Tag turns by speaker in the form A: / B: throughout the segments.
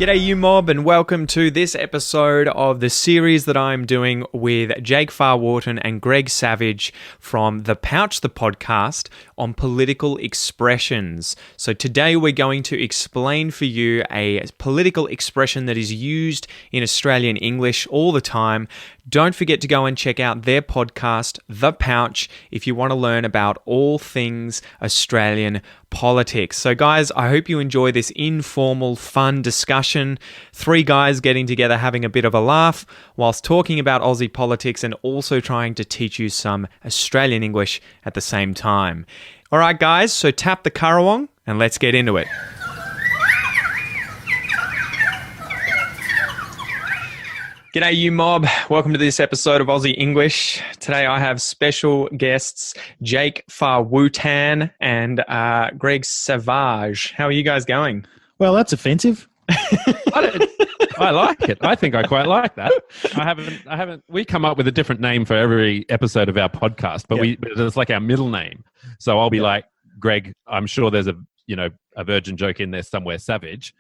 A: G'day you mob, and welcome to this episode of the series that I'm doing with Jake Farr-Wharton and Gregg Savage from The Pouch, the podcast on political expressions. So today we're going to explain for you a political expression that is used in Australian English all the time. Don't forget to go and check out their podcast, The Pouch, if you want to learn about all things Australian politics. So guys, I hope you enjoy this informal, fun discussion. Three guys getting together, having a bit of a laugh whilst talking about Aussie politics and also trying to teach you some Australian English at the same time. All right, guys, so tap the currawong and let's get into it. G'day you mob, welcome to this episode of Aussie English. Today I have special guests Jake Farr-Wharton and Gregg Savage. How are you guys going?
B: Well, that's offensive.
C: I like it. I think I quite like that. I haven't. We come up with a different name for every episode of our podcast, but it's like our middle name. So I'll be like Gregg. I'm sure there's a Virgin joke in there somewhere, Savage,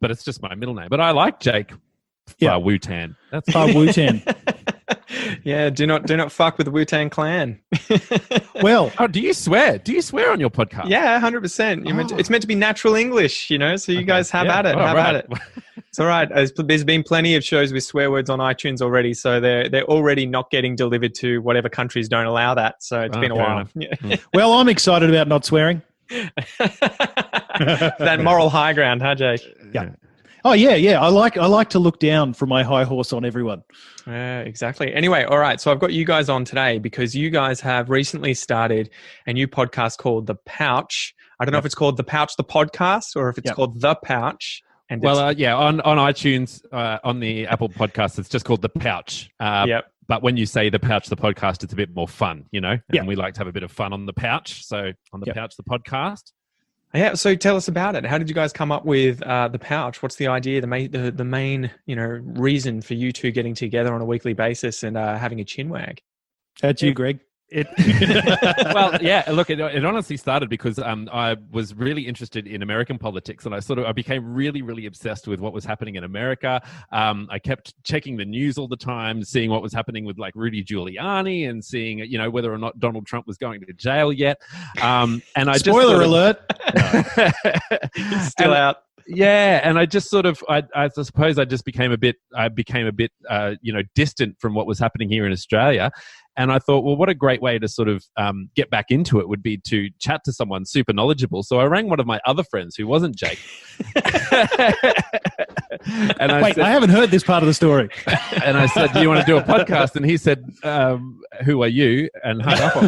C: but it's just my middle name. But I like Jake. Farr-Wharton. That's
B: Farr-Wharton.
A: Yeah, do not fuck with the Wu-Tang Clan.
B: Well,
C: do you swear? Do you swear on your podcast?
A: Yeah, 100%. It's meant to be natural English, so you guys have at it. At it. It's all right. There's been plenty of shows with swear words on iTunes already, so they're already not getting delivered to whatever countries don't allow that. So it's been a while. Yeah.
B: Well, I'm excited about not swearing.
A: That moral high ground, huh, Jake?
B: Yeah. Oh yeah. I like to look down from my high horse on everyone.
A: Exactly. Anyway, all right. So I've got you guys on today because you guys have recently started a new podcast called The Pouch. I don't know if it's called The Pouch, the podcast, or if it's called The Pouch. And
C: on iTunes, on the Apple Podcast, it's just called The Pouch. But when you say The Pouch, the podcast, it's a bit more fun, And we like to have a bit of fun on The Pouch. So on The Pouch, the podcast.
A: Yeah, so tell us about it. How did you guys come up with The Pouch? What's the idea, the main reason for you two getting together on a weekly basis and having a chinwag?
B: That's you, Gregg.
C: Well, yeah. Look, it honestly started because I was really interested in American politics, and I became really, really obsessed with what was happening in America. I kept checking the news all the time, seeing what was happening with like Rudy Giuliani, and seeing whether or not Donald Trump was going to jail yet. And I
B: spoiler alert,
A: he's still out.
C: Yeah, and I just I suppose I just became a bit distant from what was happening here in Australia. And I thought, well, what a great way to sort of get back into it would be to chat to someone super knowledgeable. So I rang one of my other friends who wasn't Jake.
B: And I haven't heard this part of the story.
C: And I said, do you want to do a podcast? And he said, who are you? And hung up on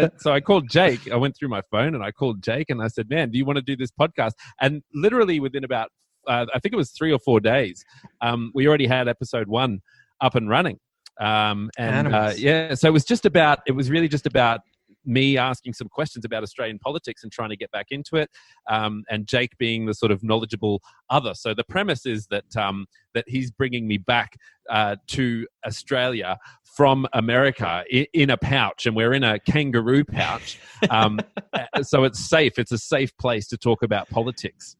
C: me. So I called Jake. I went through my phone and I called Jake and I said, man, do you want to do this podcast? And literally within about, I think it was 3 or 4 days, we already had episode 1 up and running. So it was really just about me asking some questions about Australian politics and trying to get back into it, and Jake being the sort of knowledgeable other. So the premise is that he's bringing me back to Australia from America in a pouch, and we're in a kangaroo pouch. So it's safe. It's a safe place to talk about politics.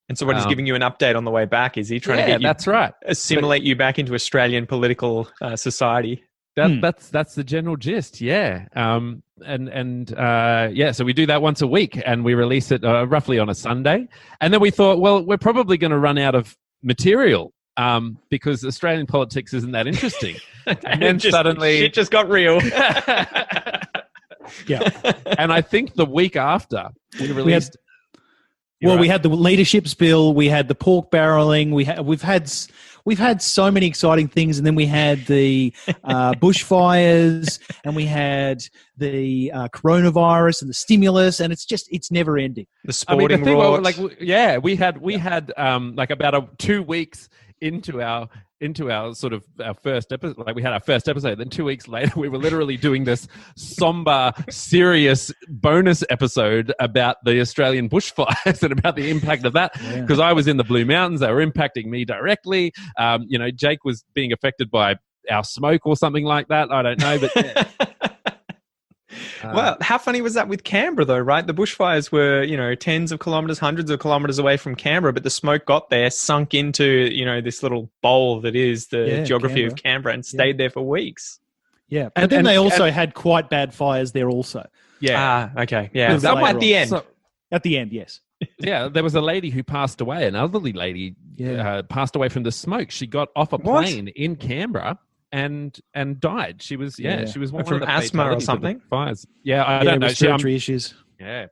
A: And so what he's giving you an update on the way back? Is he trying to get you,
C: that's right,
A: assimilate you back into Australian political society?
C: That's the general gist, yeah. So we do that once a week, and we release it roughly on a Sunday. And then we thought, well, we're probably going to run out of material because Australian politics isn't that interesting. And then suddenly
A: shit just got real.
B: Yeah,
C: and I think the week after we released.
B: We had the leadership spill, we had the pork barreling, we've had so many exciting things, and then we had the bushfires, and we had the coronavirus and the stimulus, and it's never ending.
A: The sporting rorts.
C: We had about 2 weeks into our sort of our first episode. Like we had our first episode, then 2 weeks later we were literally doing this somber, serious bonus episode about the Australian bushfires and about the impact of that. Because I was in the Blue Mountains, they were impacting me directly. Jake was being affected by our smoke or something like that. I don't know, but
A: Well, how funny was that with Canberra, though, right? The bushfires were, tens of kilometres, hundreds of kilometres away from Canberra, but the smoke got there, sunk into, this little bowl that is the geography of Canberra and stayed there for weeks.
B: Yeah, but then they also had quite bad fires there also.
A: Yeah. Okay. Yeah. That at the end.
B: At the end, yes.
C: Yeah, there was a lady who passed away, an elderly lady passed away from the smoke. She got off a plane in Canberra and died. She was she was one
A: from
C: of the
A: asthma or something.
C: Fires. Yeah, I don't know.
B: Respiratory issues.
C: Yeah.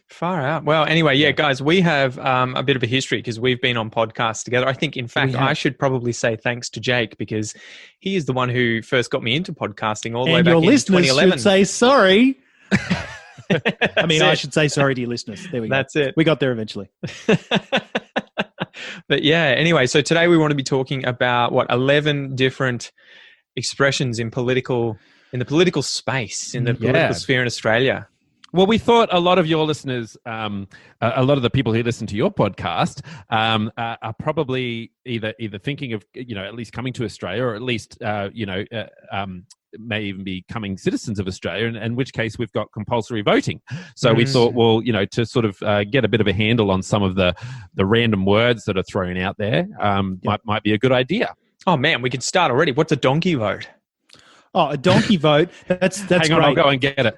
A: Far out. Well, anyway, guys, we have a bit of a history because we've been on podcasts together. I think, in fact, I should probably say thanks to Jake because he is the one who first got me into podcasting all the way back in 2011.
B: And your listeners should say sorry. I mean, I should say sorry to your listeners. There we go.
A: That's it.
B: We got there eventually.
A: But yeah, anyway, so today we want to be talking about 11 different expressions in the political space, in the political sphere in Australia.
C: Well, we thought a lot of your listeners, a lot of the people who listen to your podcast, are probably either thinking of at least coming to Australia, or at least may even be becoming citizens of Australia. In which case, we've got compulsory voting. So we thought, well, to sort of get a bit of a handle on some of the random words that are thrown out there, might be a good idea.
A: Oh man, we could start already. What's a donkey vote?
B: Oh, a donkey vote. That's
C: Hang on,
B: great.
C: I'll go and get
B: it.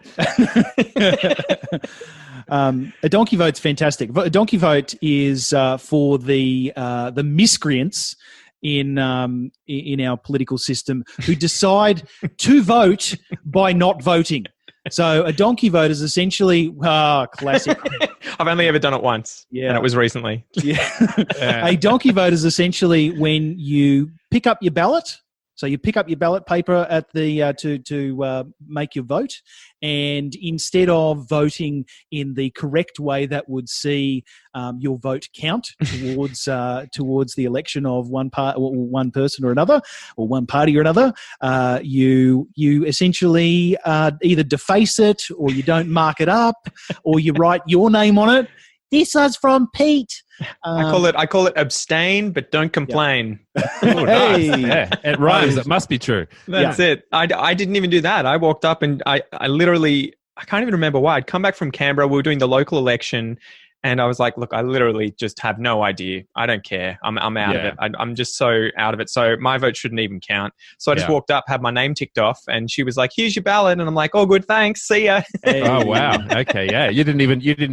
B: A donkey vote's fantastic. A donkey vote is for the miscreants in our political system who decide to vote by not voting. So a donkey vote is essentially classic.
A: I've only ever done it once, and it was recently.
B: A donkey vote is essentially when you pick up your ballot. So you pick up your ballot paper at the to make your vote, and instead of voting in the correct way that would see your vote count towards the election of one person or another, or one party or another, you essentially either deface it, or you don't mark it up, or you write your name on it. This is from Pete.
A: I call it abstain, but don't complain.
C: Oh, nice. Yeah, it rhymes. It must be true.
A: That's it. I didn't even do that. I walked up and I literally, I can't even remember why. I'd come back from Canberra. We were doing the local election. And I was like, look, I literally just have no idea. I don't care. I'm out of it. I'm just so out of it. So my vote shouldn't even count. So I just walked up, had my name ticked off, and she was like, here's your ballot. And I'm like, oh, good, thanks. See ya.
C: Hey. Oh, wow. Okay, yeah. You didn't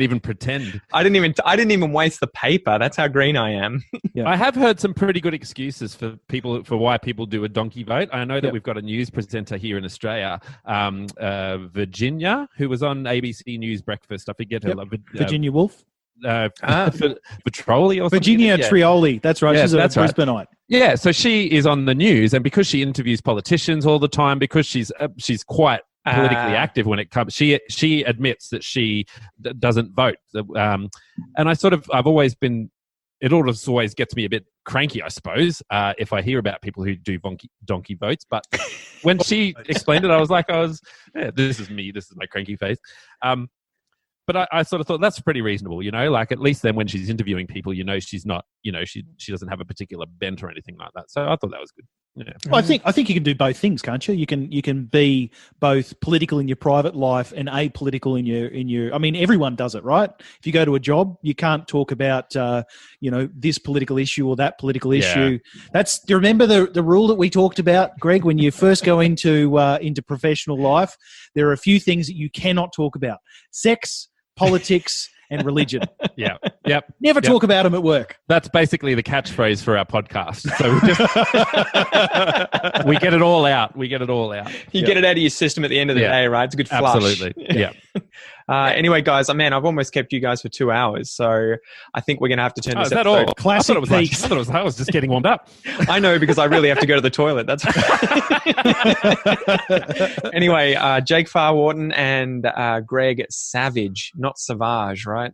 C: even pretend.
A: I didn't even waste the paper. That's how green I am.
C: I have heard some pretty good excuses for why people do a donkey vote. I know that we've got a news presenter here in Australia, Virginia, who was on ABC News Breakfast. I forget her.
B: Virginia Woolf.
C: Vitroli or
B: Virginia Trioli. That's right. She's a Brisbaneite.
C: Yeah, so she is on the news, and because she interviews politicians all the time, because she's quite politically active when it comes. She admits that she doesn't vote, and I've always been. It always gets me a bit cranky, I suppose, if I hear about people who do donkey votes. But when she explained it, this is me. This is my cranky face. But I sort of thought that's pretty reasonable, like at least then when she's interviewing people, she's not, she doesn't have a particular bent or anything like that. So I thought that was good. Yeah.
B: Well, I think you can do both things, can't you? You can be both political in your private life and apolitical in your. I mean, everyone does it, right? If you go to a job, you can't talk about this political issue or that political issue. Do you remember the rule that we talked about, Greg, when you first go into professional life? There are a few things that you cannot talk about: sex, politics, and religion. Never talk about them at work.
C: That's basically the catchphrase for our podcast. So we get it all out. You get it
A: out of your system at the end of the day, right? It's a good flush.
C: Absolutely. Yeah.
A: Anyway, guys, I've almost kept you guys for 2 hours, so I think we're going to have to turn this episode.
B: All? Classic Pete.
C: I was just getting warmed up.
A: I know, because I really have to go to the toilet. That's Anyway, Jake Farr-Wharton and Gregg Savage, not Savage, right?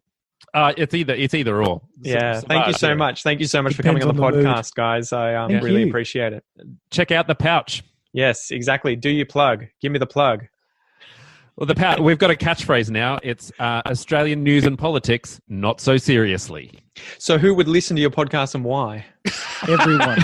C: It's either or.
A: Yeah. Thank you so much. Thank you so much for coming on the podcast, guys. I really appreciate it.
C: Check out the pouch.
A: Yes, exactly. Do your plug. Give me the plug.
C: Well, we've got a catchphrase now. It's Australian news and politics, not so seriously.
A: So who would listen to your podcast and why?
B: Everyone.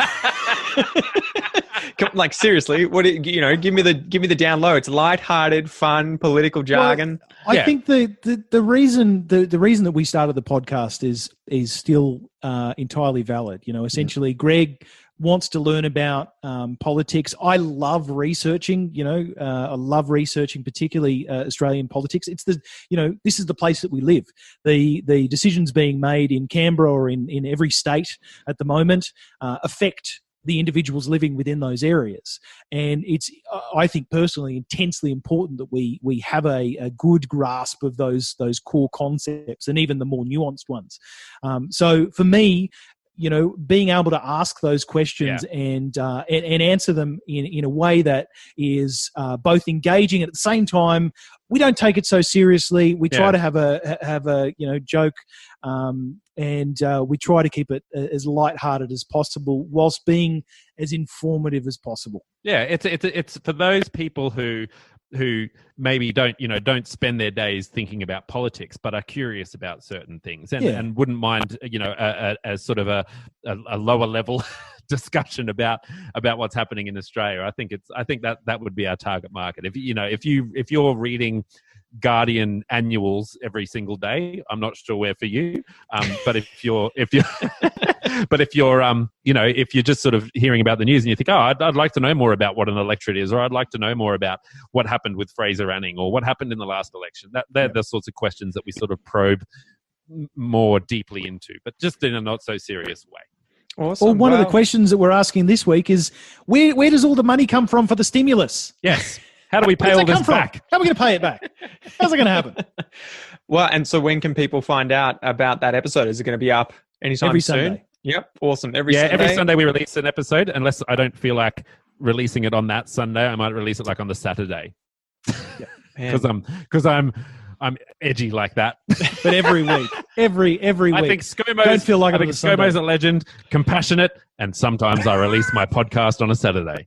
A: Like seriously, give me the down low. It's lighthearted, fun, political jargon.
B: Well, I think the reason that we started the podcast is still entirely valid. Essentially, Gregg wants to learn about politics. I love researching. I love researching, particularly Australian politics. It's this is the place that we live. The decisions being made in Canberra or in every state at the moment affect the individuals living within those areas. And it's, I think personally, intensely important that we have a good grasp of those core concepts and even the more nuanced ones. So for me, being able to ask those questions and answer them in a way that is both engaging and at the same time, we don't take it so seriously. We try to have a joke, and we try to keep it as lighthearted as possible, whilst being as informative as possible.
C: Yeah, it's for those people who maybe don't spend their days thinking about politics, but are curious about certain things and wouldn't mind as sort of a lower level discussion about what's happening in Australia. I think that would be our target market. If you're reading Guardian annuals every single day, I'm not sure where for you, but if you're just sort of hearing about the news and you think, I'd like to know more about what an electorate is, or I'd like to know more about what happened with Fraser Anning or what happened in the last election, they're the sorts of questions that we sort of probe more deeply into, but just in a not so serious way.
B: Awesome. Well, one of the questions that we're asking this week is where does all the money come from for the stimulus?
C: Yes. How do we pay all this back?
B: How are we going to pay it back? How's it going to happen?
A: Well, and so when can people find out about that episode? Is it going to be up anytime
B: every
A: soon?
B: Sunday.
A: Yep. Awesome.
C: Every Sunday we release an episode, unless I don't feel like releasing it on that Sunday. I might release it like on the Saturday. Because I'm edgy like that.
B: But every week, every week.
C: I think ScoMo's,
B: don't feel like
C: ScoMo's a legend, compassionate, and sometimes I release my podcast on a Saturday.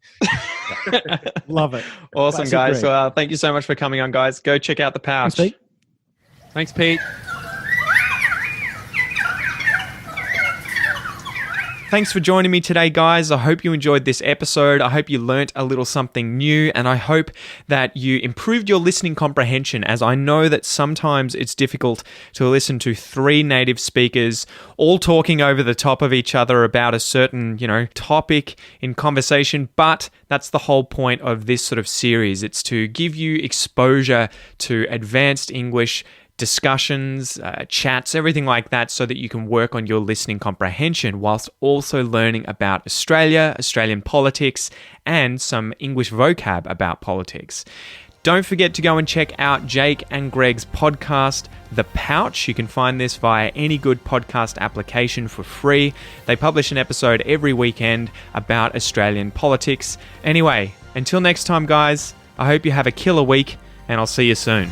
B: Love it.
A: Awesome, guys. So, thank you so much for coming on, guys. Go check out The Pouch.
C: Thanks, Pete.
A: Thanks for joining me today, guys. I hope you enjoyed this episode. I hope you learnt a little something new, and I hope that you improved your listening comprehension, as I know that sometimes it's difficult to listen to three native speakers all talking over the top of each other about a certain, topic in conversation, but that's the whole point of this sort of series. It's to give you exposure to advanced English discussions, chats, everything like that, so that you can work on your listening comprehension whilst also learning about Australia, Australian politics, and some English vocab about politics. Don't forget to go and check out Jake and Gregg's podcast, The Pouch. You can find this via any good podcast application for free. They publish an episode every weekend about Australian politics. Anyway, until next time, guys, I hope you have a killer week, and I'll see you soon.